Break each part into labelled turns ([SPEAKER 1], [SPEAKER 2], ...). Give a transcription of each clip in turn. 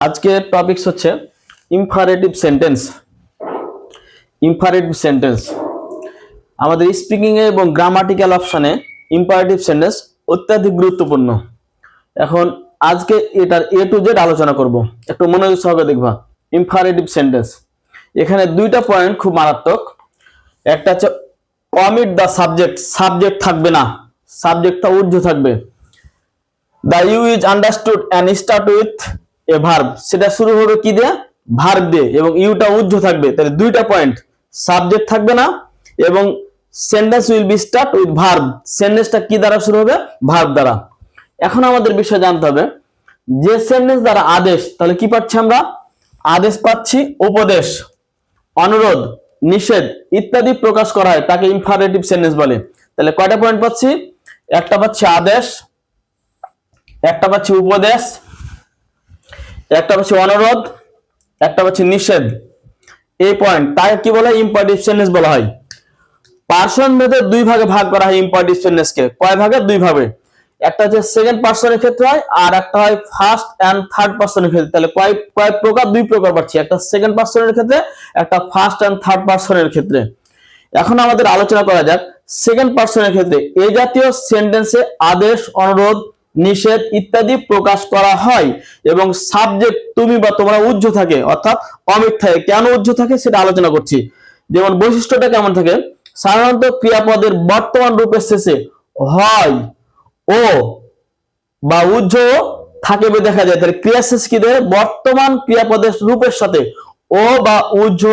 [SPEAKER 1] আজকের টপিকস হচ্ছে imperative sentence. Imperative sentence আমাদের স্পিকিং এ এবং গ্রামাটিক্যাল অপশনে ইম্পারেটিভ সেন্টেন্স অত্যাধিক গুরুত্বপূর্ণ। এখন আজকে এটার এ টু জেড আলোচনা করব, একটু মনোযোগ সহকারে দেখবা। ইম্পারেটিভ সেন্টেন্স এখানে দুইটা পয়েন্ট খুব মারাত্মক। একটা হচ্ছে অমিট দ্য সাবজেক্ট, সাবজেক্ট থাকবে না, সাবজেক্টটা ঊর্ধ্ব থাকবে। The you is understood and start with a verb, সেটা শুরু হবে কি দিয়ে? ভার্ব দিয়ে, এবং ইউটা ঊর্ধ্ব থাকবে। তাহলে দুইটা পয়েন্ট, সাবজেক্ট থাকবে না এবং sentence will be start with verb, সেন্টেন্সটা কি দ্বারা শুরু হবে? ভার্ব দ্বারা। এখন আমাদের বিষয় জানতে হবে যে সেন্টেন্স দ্বারা আদেশ, তাহলে কি পাচ্ছি আমরা? আদেশ পাচ্ছি, উপদেশ, অনুরোধ, নিষেধ ইত্যাদি প্রকাশ করা হয়, তাকে ইম্পারেটিভ সেন্টেন্স বলে। তাহলে কয়টা পয়েন্ট পাচ্ছি? একটা পাচ্ছি আদেশ, একটা পাচ্ছি উপদেশ, একটা পাচ্ছি অনুরোধ, একটা পাচ্ছি নিষেধ। এই পয়েন্ট তাকে কি বলা হয়? ইম্পারেটিভ সেন্টেন্স বলা হয়। পার্সন ভেদে দুই ভাগে ভাগ করা হয় ইম্পারেটিভ সেন্টেন্সকে। কয় ভাগে? দুই ভাবে। একটা হচ্ছে সেকেন্ড পার্সনের ক্ষেত্রে হয়, আর একটা হয় ফার্স্ট এন্ড থার্ড পার্সনের ক্ষেত্রে। তাহলে কয় প্রকার? দুই প্রকার পাচ্ছি, একটা সেকেন্ড পার্সনের ক্ষেত্রে, একটা ফার্স্ট এন্ড থার্ড পার্সনের ক্ষেত্রে। এখন আমাদের আলোচনা করা যাক সেকেন্ড পার্সনের ক্ষেত্রে। এই জাতীয় সেন্টেন্সে আদেশ, অনুরোধ, নিষেধ ইত্যাদি প্রকাশ করা হয় এবং সাবজেক্ট তুমি বা তোমরা ঊর্ধ্ব থাকে, অর্থাৎ অমিট থাকে। কেন ঊর্ধ্ব থাকে সেটা আলোচনা করছি। যেমন বৈশিষ্ট্যটা কেমন থাকে? সাধারণত ক্রিয়াপদের বর্তমান রূপের শেষে হয় ও বা ঊর্ধ্ব থাকে বলে দেখা যায়। তাহলে ক্রিয়া শেষ কি দেয়? বর্তমান ক্রিয়াপদের রূপের সাথে ও বা ঊর্ধ্ব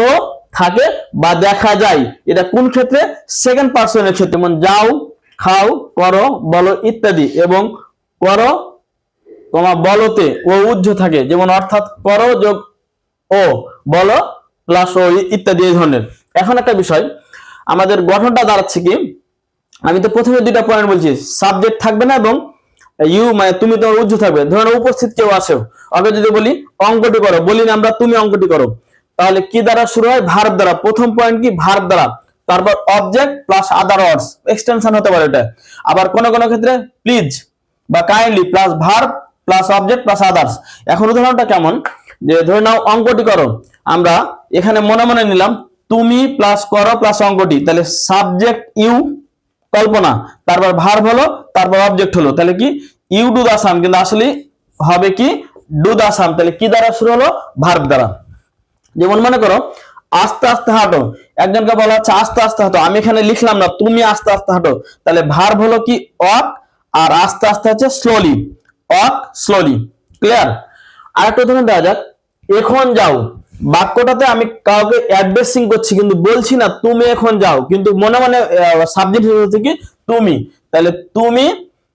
[SPEAKER 1] থাকে বা দেখা যায়। এটা কোন ক্ষেত্রে? সেকেন্ড পার্সনের ক্ষেত্রে। যেমন যাও, খাও, করো, বলো ইত্যাদি। এবং করো বলতে ও ঊর্ধ্ব থাকে, যেমন অর্থাৎ করো যোগ ও, বলো প্লাস ও ইত্যাদি এই ধরনের। এখন একটা বিষয়, আমাদের গঠনটা দাঁড়াচ্ছে কি? আমি তো প্রথমে দুইটা পয়েন্ট বলছি, সাবজেক্ট থাকবে না এবং ইউ মানে তুমি তোমার ঊর্ধ্ব থাকবে। ধরুন উপস্থিত কেউ আছে, ওকে যদি বলি অঙ্কটি করো, বলি না আমরা তুমি অঙ্কটি করো, তাহলে কি দ্বারা শুরু হয়? ভার্ব দ্বারা। প্রথম পয়েন্ট কি? ভার্ব দ্বারা। তারপর অবজেক্ট প্লাস আদার ওয়ার্ডস, এক্সটেনশন হতে পারে এটা। আবার কোন কোন ক্ষেত্রে প্লিজ বা kindly plus verb plus object plus others. এখন উদাহরণটা কেমন? যে ধরে নাও অঙ্কটি করো, আমরা এখানে মনে মনে নিলাম তুমি প্লাস করো প্লাস অঙ্কটি, তাহলে সাবজেক্ট ইউ কল্পনা, তারপর ভার্ব হলো, তারপর অবজেক্ট হলো। তাহলে কি? ইউ ডু দা সাম, কিন্তু আসলে হবে কি? Do the same. তাহলে কি দ্বারা শুরু হলো? ভার্ব দ্বারা। যেমন মনে করো আস্তে আস্তে হাঁটো, একজনকে বলা হচ্ছে আস্তে আস্তে হাঁটো, আমি এখানে লিখলাম না তুমি আস্তে আস্তে হাঁটো, তাহলে ভার্ব হলো কি? ওয়াক, আর আস্তে আস্তে হচ্ছে স্লোলি, ওয়াক স্লোলি। ক্লিয়ার? আরেকটা উদাহরণ দেওয়া যাক, এখন যাও। বাক্যটাতে আমি কাউকে অ্যাড্রেসিং করছি, কিন্তু বলছি না তুমি এখন যাও, কিন্তু মনে মনে সাবজেক্ট হচ্ছে কি? তুমি। তাহলে তুমি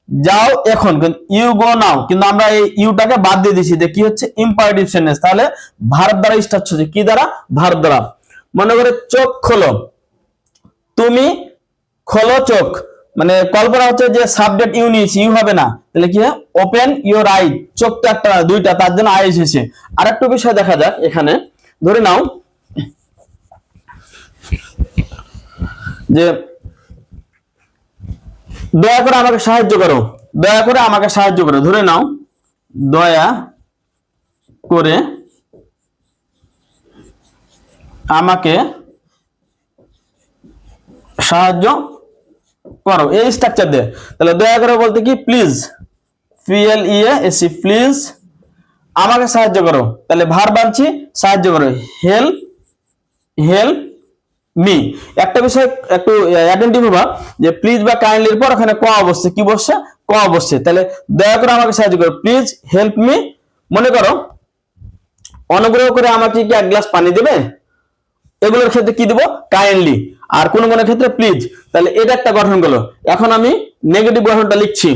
[SPEAKER 1] যাও এখন, ইউ গো নাও, কিন্তু আমরা এই ইউটাকে বাদ দিয়ে দিছি, যে কি হচ্ছে? Imperative sentence. তাহলে ভার্ব দ্বারা স্টার্ট হচ্ছে, কি দ্বারা? ভার্ব দ্বারা। মনে করে চোখ খোলো, তুমি খোলো চোখ, মানে কল্পনা হচ্ছে যে সাবজেক্ট ইউ নিয়েছি, ইউ হবে না, তাহলে কি হয়? ওপেন ইউর আই, চোখ তো একটা দুইটা, তার জন্য আই এসেছে। আর একটা বিষয় দেখা যাক এখানে, ধরে নাও যে দয়া করে আমাকে সাহায্য করো, দয়া করে আমাকে সাহায্য করো। ধরে নাও দয়া করে আমাকে সাহায্য করো, এই স্ট্রাকচার দিয়ে। তাহলে দয়া করে বলতে কি? প্লিজ, PLEASE, প্লিজ আমাকে সাহায্য করো। তাহলে ভার্ব আনছি, সাহায্য করো, হেল্প, হেল্প মি। একটা বিষয় একটু অ্যাটেন্টিভ হবা, যে প্লিজ বা কাইন্ডলির পর ওখানে ক অবশ্যই, কি বসছে? ক অবশ্যই। তাহলে দয়া করে আমাকে সাহায্য করো, প্লিজ হেল্প মি। মনে করো অনুগ্রহ করে আমাকে কি এক গ্লাস পানি দেবে, এগুলোর ক্ষেত্রে কি দেব? কাইন্ডলি। আর কোন কোন ক্ষেত্রে প্লিজ। তাহলে এটা একটা গঠন গেল। এখন আমি নেগেটিভ গঠনটা লিখছি।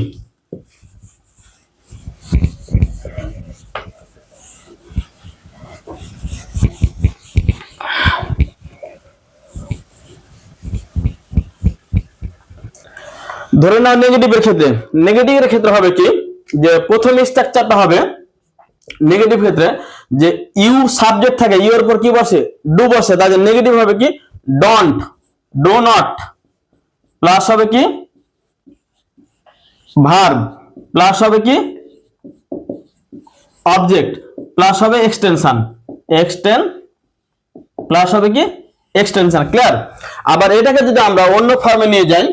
[SPEAKER 1] ধরে নাও নেগেটিভের ক্ষেত্রে, নেগেটিভের ক্ষেত্রে হবে কি? যে প্রথম স্ট্রাকচারটা হবে নেগেটিভ ক্ষেত্রে, যে ইউ সাবজেক্ট থাকে, ইউ এর উপর কি বসে? ডু বসে। তাহলে নেগেটিভ হবে কি? ডোন্ট, ডো নট, প্লাস হবে কি? ভার্ব, প্লাস হবে কি? অবজেক্ট প্লাস হবে এক্সটেনশন, প্লাস হবে কি এক্সটেনশন। ক্লিয়ার? আবার এটাকে যদি আমরা অন্য ফর্মে নিয়ে যাই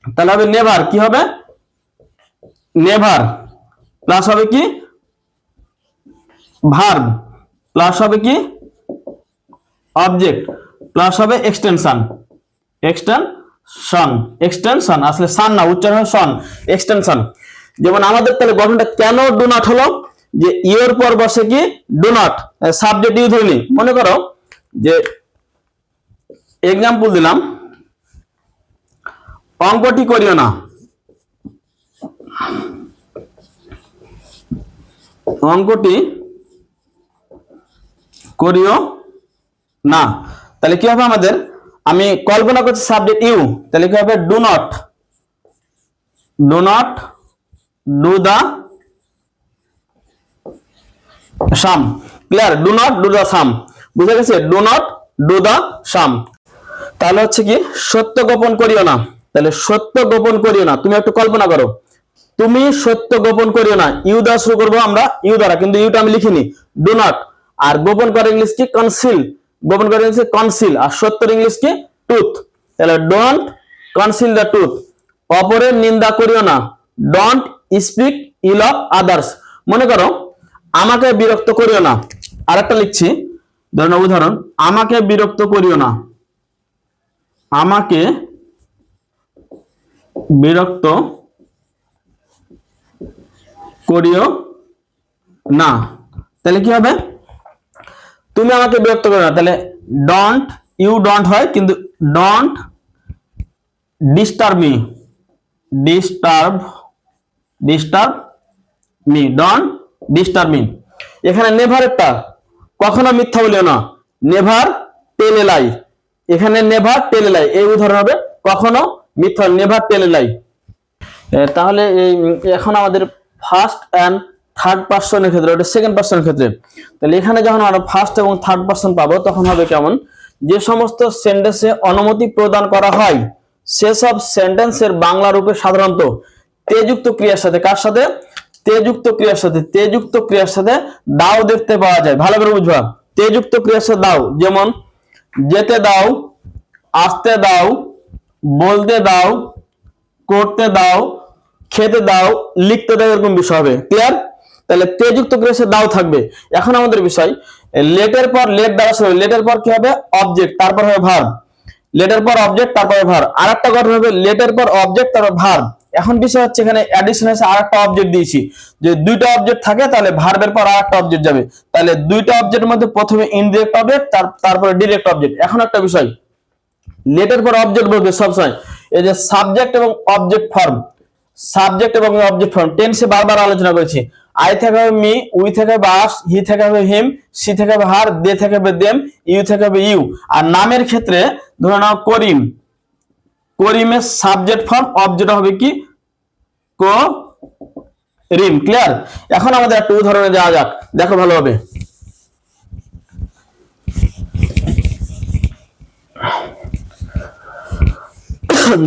[SPEAKER 1] তাহলে হবে নেভার, কি হবে নেভার, প্লাস হবে কি ভার্ব, প্লাস হবে কি অবজেক্ট, প্লাস হবে এক্সটেনশন, এক্সটেনশন আসলে সান না, উচ্চারণ হয় সন, এক্সটেনশন। যেমন আমাদের তাহলে গঠনটা কেন ডু নট হলো, যে ইউর পর বসে কি ডু নট, সাবজেক্ট ইউ ধরে নি। মনে করো যে এক্সাম্পল দিলাম, অঙ্কটি করিও না, অঙ্কটি করিও না, তাহলে কি হবে আমাদের, আমি কল্পনা করছি সাবজেক্ট ইউ, তাহলে কি হবে do not do the same. Clear? Do not do the same, বুঝে গেছে? Do not do the same. তাহলে হচ্ছে কি সত্য গোপন করিও না, তাহলে সত্য গোপন করিও না, তুমি একটু কল্পনা করো, তুমি সত্য গোপন করিও না, ইউ দ্বারা শুরু করবো আমরা, ইউ দ্বারা, কিন্তু ইউটা আমি লিখিনি, ডু নট। আর গোপন করে ইংলিশ কি কনসিল, গোপন করে ইংলিশ কনসিল, আর সত্যের ইংলিশ কি ট্রুথ। তাহলে ডোন্ট কনসিল দ্য ট্রুথ, অপরের নিন্দা করিও না, don't speak ill of others. মনে করো আমাকে বিরক্ত করিও না, আরেকটা লিখছি, ধরুন উদাহরণ, আমাকে বিরক্ত করিও না, আমাকে বিরক্ত করিও না, তাহলে কি হবে, তুমি আমাকে বিরক্ত করো না, তাহলে ডোন্ট, ইউ ডোন্ট হয়, কিন্তু don't disturb me, disturb me, don't disturb me. এখানে নেভারেরটা কখনো মিথ্যা বলিও না, নেভার টেল এ লাই, এখানে নেভার টেল এ লাই, এই উদাহরণ হবে কখনো মিথ্যা, নেভার টেল এ লাই। তাহলে এখন আমাদের ফার্স্ট এন্ড থার্ড পারসনের ক্ষেত্রে, ওটা সেকেন্ড পারসনের ক্ষেত্রে, তাহলে এখানে যখন আমরা ফার্স্ট এবং থার্ড পারসন পাবো তখন হবে কেমন, যে সমস্ত সেন্টেন্সে অনুমতি প্রদান করা হয় সেসব সেন্টেন্সের বাংলা রূপে সাধারণত তেযুক্ত ক্রিয়ার সাথে, কার সাথে, তেযুক্ত ক্রিয়ার সাথে, তেযুক্ত ক্রিয়ার সাথে দাও দেখতে পাওয়া যায়। ভালো করে বুঝবা, তেযুক্ত ক্রিয়ার সাথে দাও, যেমন যেতে দাও, আসতে দাও, বলতে দাও, করতে দাও, খেতে দাও, লিখতে দাও, এরকম বিষয় হবে। ক্লিয়ার? তাহলে তেযুক্ত ক্রিয়া দাও থাকবে। এখন আমাদের বিষয়, লেটের পর লেট দ্বারা শুরু, লেটের পর কি হবে অবজেক্ট, তারপর হবে ভার্ব, লেটের পর অবজেক্ট তারপরে ভার্ব। আরেকটা গঠন হবে লেটের পর অবজেক্ট তারপর ভার্ব। এখন বিষয় হচ্ছে এখানে অ্যাডিশন আছে, আরেকটা অবজেক্ট দিয়েছি, যে দুইটা অবজেক্ট থাকে তাহলে ভার্বের পর আরেকটা অবজেক্ট যাবে, তাহলে দুইটা অবজেক্টের মধ্যে প্রথমে ইনডিরেক্ট অবজেক্ট, তারপরে ডিরেক্ট অবজেক্ট। এখন একটা বিষয়, লেটের পর অবজেক্ট বলবে সবসময়, এই যে সাবজেক্ট এবং অবজেক্ট ফর্ম, সাবজেক্ট এবং অবজেক্ট ফর্ম টেন্সে বারবার আলোচনা করেছি। আই থেকে হবে মি, উই থেকে হবে আস, হি থেকে হবে হিম, সি থেকে হবে হার, দে থেকে হবে দেম, ইউ থেকে হবে ইউ। আর নামের ক্ষেত্রে ধরে নাও করিম, করিমের সাবজেক্ট ফর্ম, অবজেক্ট হবে কি করিম। ক্লিয়ার? এখন আমাদের একটা উদাহরণে যাওয়া যাক, দেখো ভালোভাবে।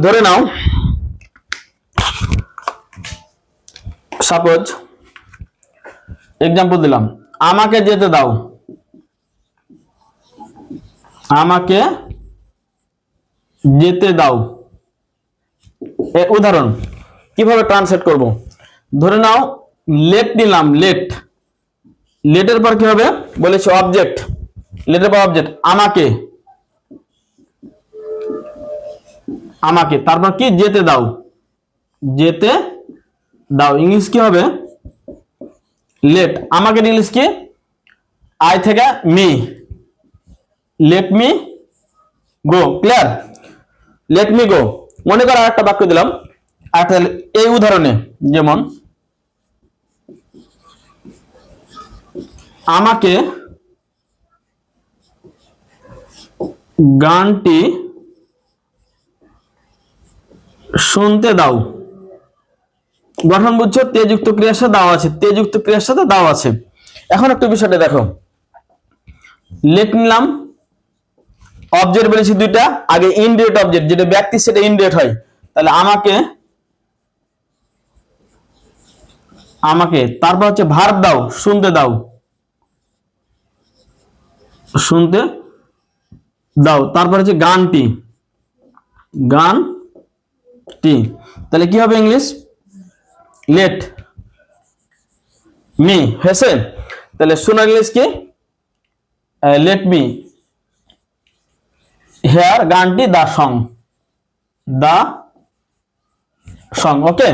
[SPEAKER 1] ধরে নাও সাপোজ এক্সাম্পল দিলাম, আমাকে যেতে দাও, আমাকে যেতে দাও। উদাহরণ কিভাবে ট্রান্সলেট করব, ধরে নাও লেট নিলাম, লেট, লেটের পর কি হবে বলেছে অবজেক্ট, লেটের পর অবজেক্ট, আমাকে, আমাকে, তারপর কি যেতে দাও, যেতে দাও, ইংলিশ কি হবে লেট, আমাকে ইংলিশ কি আই থেকে me, let me go. Clear? Let me go. মনে করো একটা বাক্য দিলাম, এই উদাহরণে যেমন আমাকে গানটি শুনতে দাও। গঠন বুঝছো, তেযুক্ত ক্রিয়ার সাথে দাও আছে, তেযুক্ত ক্রিয়ার সাথে দাও আছে। এখন একটু বিষয়টা দেখো, লেট নিলাম, অবজেক্ট বলেছি দুইটা, আগে ইনডিরেক্ট অবজেক্ট, যেটা ব্যক্তি সেটা ইনডিরেক্ট হয়, তাহলে আমাকে আমাকে, তারপর হচ্ছে ভার্ব দাও, শুনতে দাও, শুনতে দাও, তারপর হচ্ছে গানটি, গানটি, তাহলে কি হবে ইংলিশ? লেট মি, হয়েছে? তাহলে শোনা ইংলিশ কি? লেট মি হেয়ার গানটি, দা সং, দা সং। ওকে,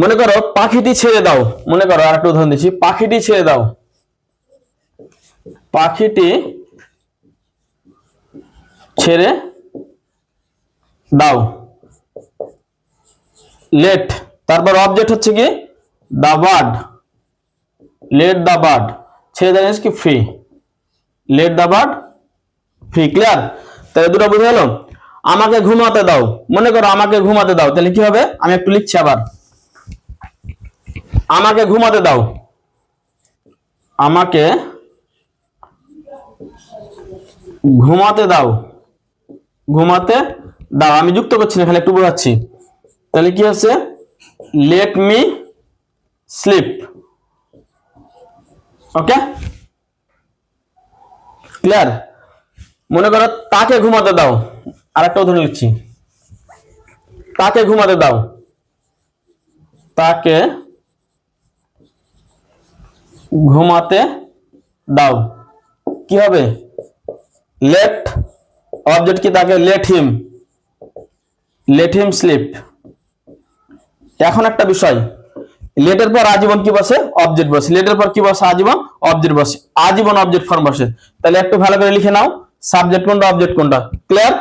[SPEAKER 1] মনে করো পাখিটি ছেড়ে দাও, মনে করো আর একটা উদাহরণ দিচ্ছি, পাখিটি ছেড়ে দাও, পাখিটি ছেড়ে দাও, লেট, তারপর অবজেক্ট হচ্ছে কি the bird, let the bird, ছেড়ে দেওয়া কি free, let the bird free. Clear? তাহলে দুটো বুঝে গেল। আমাকে ঘুমাতে দাও, মনে করো আমাকে ঘুমাতে দাও, তাহলে কি হবে? আমি একটু লিখছি আবার, আমাকে ঘুমাতে দাও, আমাকে ঘুমাতে দাও, ঘুমাতে দাও, আমি যুক্ত করছি না, খালি একটু বোঝাচ্ছি। তাহলে কি হচ্ছে? Let me sleep. Okay, clear? মনে করো তাকে ঘুমাতে দাও, আর একটা উদাহরণ লিখছি, তাকে ঘুমাতে দাও, তাকে ঘুমাতে দাও, কি হবে? লেট, অবজেক্ট কি তাকে, লেট হিম স্লিপ। এখন একটা বিষয়, লেটের পর আজীবন কি বসে? অবজেক্ট বসে। লেটের পর কি বসে? আজীবন, অবজেক্ট বসে, আজীবন অবজেক্ট ফর্ম বসে। তাহলে একটু ভালো করে লিখে নাও, সাবজেক্ট কোনটা, অবজেক্ট কোনটা। ক্লিয়ার?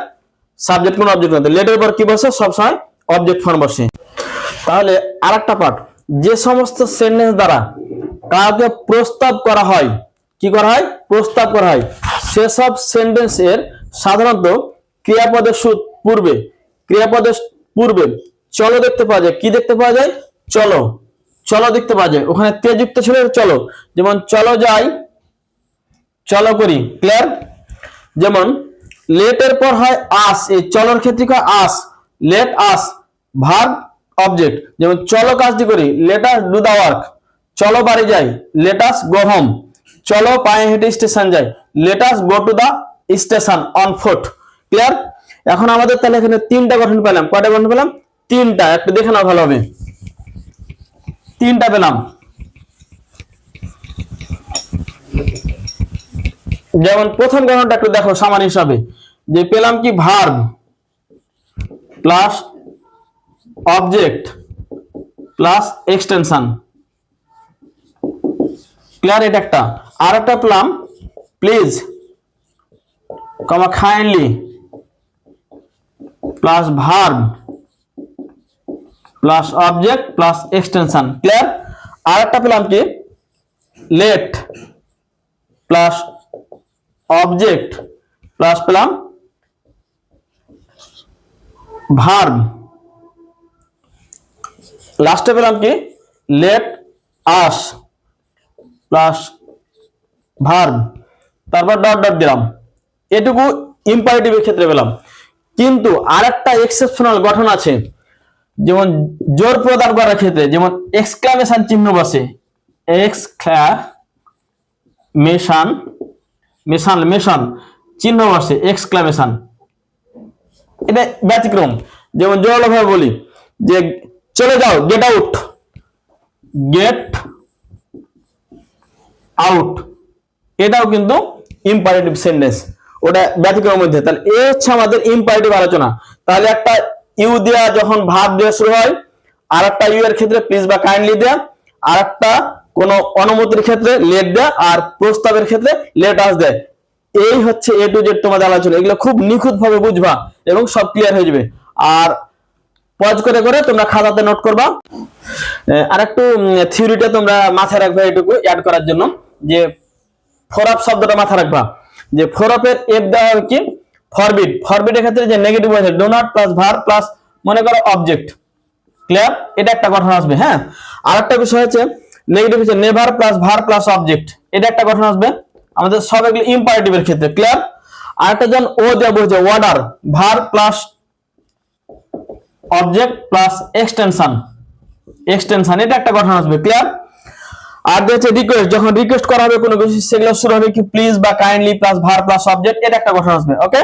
[SPEAKER 1] সাবজেক্ট কোন, অবজেক্ট কোনটা। লেটের পর কি বসে? সবসময় অবজেক্ট ফর্ম বসে। তাহলে আরেকটা পার্ট, যে সমস্ত সেন্টেন্স দ্বারা কাউকে প্রস্তাব করা হয়, কি করা হয়? প্রস্তাব করা হয়, সেসব সেন্টেন্স এর সাধারণত ক্রিয়াপদের পূর্বে, ক্রিয়াপদের পূর্বে চলো দেখতে পাওয়া যায়। কি দেখতে পাওয়া যায়? চলো, চলো দেখতে পাওয়া যায়। ওখানে তে যুক্ত ছিল চলো, যেমন চলো যাই, চলো করি। ক্লিয়ার? যেমন লেটের পর হয় আস, এই চলোর ক্ষেত্রে হয় us, let us, verb object. যেমন চলো কাজটি করি, let us do the work. চলো বাড়ি যাই, লেট আস গো হোম। চলো পায়ে হেঁটে স্টেশন যাই, let us go to the station on foot. Clear? এখন আমাদের তাহলে এখানে তিনটা গঠন পেলাম। কয়টা গঠন পেলাম? তিনটা। একটু দেখে নাও ভালো হবে, তিনটা পেলাম। যেমন প্রথম গঠনটা একটু দেখো সামান্য হিসাবে, যে পেলাম কি verb plus object plus extension. Clear? এটা একটা। আর একটা পেলাম please comma kindly plus verb plus object plus extension. Clear? আর একটা পেলাম কি লেট প্লাস অবজেক্ট প্লাস পেলাম ভার্ব, লাস্টে পেলাম কি লেট আস প্লাস ভার্ব, তারপর ডট ডট দিলাম। এটুকু ইম্পারেটিভের ক্ষেত্রে পেলাম। কিন্তু আরেকটা এক্সেপশনাল গঠন আছে, যেমন জোর প্রদান করার ক্ষেত্রে, যেমন এক্সক্লামেশন চিহ্ন বসে, এক্সক্লামেশন মেশান মেশান চিহ্ন বসে, এক্সক্লামেশন। এটা ব্যতিক্রম। যেমন জোরালোভাবে বলি যে চলে যাও, গেট আউট, গেট আউট, এটাও কিন্তু ইম্পারেটিভ সেন্টেন্স, ওটা ব্যতিক্রমের মধ্যে। তাহলে এ হচ্ছে আমাদের ইম্পারেটিভ আলোচনা। তাহলে একটা ইউ দেয়া যখন ভার্ব দিয়ে শুরু হয়, আর একটা ইউ এর ক্ষেত্রে প্লিজ বা কাইন্ডলি দেয়া, আর একটা কোন অনুমতির ক্ষেত্রে লেট দেয়া, আর প্রস্তাবের ক্ষেত্রে লেট আস দেয়। এই হচ্ছে এ টু জেড তোমাদের আলোচনা। এগুলো খুব নিখুঁত ভাবে বুঝবা এবং সব ক্লিয়ার হয়ে যাবে। আর পজ করে করে তোমরা খাতাতে নোট করবা। আর একটু থিওরিটা তোমরা মাথায় রাখবা, এটুকু অ্যাড করার জন্য, যে ফরআপ শব্দটা মাথায় রাখবা, যে ফরআপের এফ দেওয়া হবে কি ফরবিড। ফরবিডের ক্ষেত্রে যে নেগেটিভ আছে do not plus verb plus মনে করো অবজেক্ট। ক্লিয়ার? এটা একটা গঠন আসবে। হ্যাঁ, আর একটা বিষয় হচ্ছে নেগেটিভ হচ্ছে never plus verb plus object, এটা একটা গঠন আসবে আমাদের সব এগুলো ইম্পারেটিভের ক্ষেত্রে। ক্লিয়ার? আর একটা যেমন ও দেওয়া বলছে water, verb plus object plus extension. Extension, এটা একটা গঠন আসবে। ক্লিয়ার? আর হচ্ছে রিকোয়েস্ট, যখন রিকোয়েস্ট করা হবে কোনো কিছু সেগুলো শুরু হবে কি প্লিজ বা kindly plus verb plus object, এটা একটা গঠন আসবে। ওকে,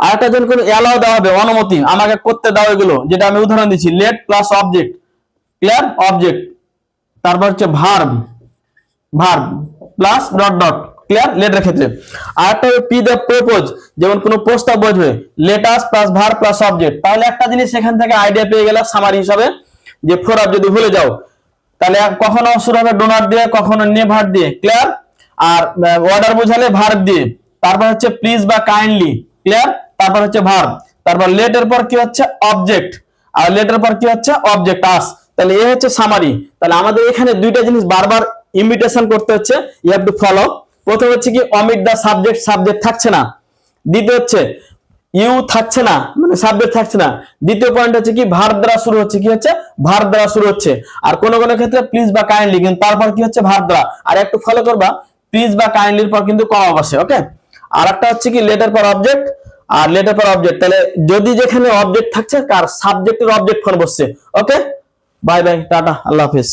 [SPEAKER 1] আর একটা যখন কোনো অ্যালাউ দেওয়া হবে, অনুমতি আমাকে করতে দাও এগুলো, যেটা আমি উদাহরণ দিচ্ছি, let plus object. Clear? Object, তারপর হচ্ছে verb, verb plus dot dot. Clear? লেটের ক্ষেত্রে। আর একটা পি দ্য প্রপোজ, যেমন কোনো প্রস্তাব বোঝবে, let us plus verb plus object. তাহলে একটা জিনিস সেখান থেকে আইডিয়া পেয়ে গেল সামারি হিসাবে, যে ফোর আপ যদি ভুলে যাও তাহলে কখনো শুরু হবে ডোনাট দিয়ে, কখনো নেভার দিয়ে। ক্লিয়ার? আর অর্ডার বোঝালে ভার্ব দিয়ে, তারপর হচ্ছে প্লিজ বা কাইন্ডলি। ক্লিয়ার? তারপর হচ্ছে ভার্ব, তারপর লেটের পর কি হচ্ছে অবজেক্ট, আর লেটের পর কি হচ্ছে অবজেক্ট আস। তাহলে এ হচ্ছে সামারি। তাহলে আমাদের এখানে দুইটা জিনিস বারবার ইমিটেশন করতে হচ্ছে, ইউ হ্যাভ টু ফলো। প্রথম হচ্ছে কি অমিট দা সাবজেক্ট, সাবজেক্ট থাকছে না। দ্বিতীয় হচ্ছে ইউ থাকছে না, মানে সাবজেক্ট থাকছে না। দ্বিতীয় পয়েন্ট হচ্ছে কি ভার্ব দ্বারা শুরু হচ্ছে, কি হচ্ছে ভার্ব দ্বারা শুরু হচ্ছে। আর কোন কোন ক্ষেত্রে প্লিজ বা কাইন্ডলি, কিন্তু তারপর কি হচ্ছে ভার্ব দ্বারা। আর একটু ফলো করবা, প্লিজ বা কাইন্ডলির পর কিন্তু কমা বসে। ওকে, আর একটা হচ্ছে কি লেটার পর অবজেক্ট, আর লেটার পর অবজেক্ট। তাহলে যদি যেখানে অবজেক্ট থাকছে কার সাবজেক্টের অবজেক্ট ফর্ম বসছে। ওকে, বাই বাই, টাটা, আল্লাহ হাফেজ।